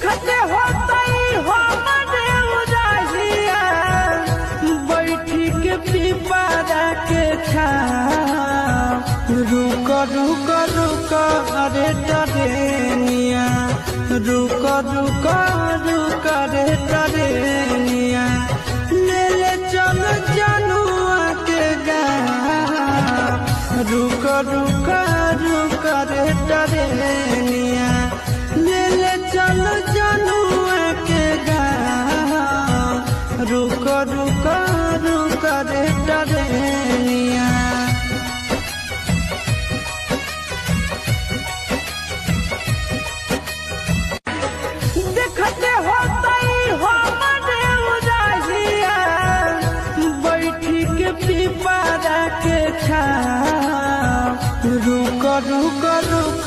देखते होतई हमरे उदाहिया बैठी के पिपरा के छाव रुक रुक रुक अरे टरेनिया रुक रुक रुक रे टरेनिया ले ले चल जनुआ के गाँव रुक रुक रुक रे टरेनिया ले ले चल जनुआ के गाँव रुक रुक रुक रे टरेनिया। देखते होतई हमरे उदाहिया बैठी के पिपरा के छाव रुक रुक रुक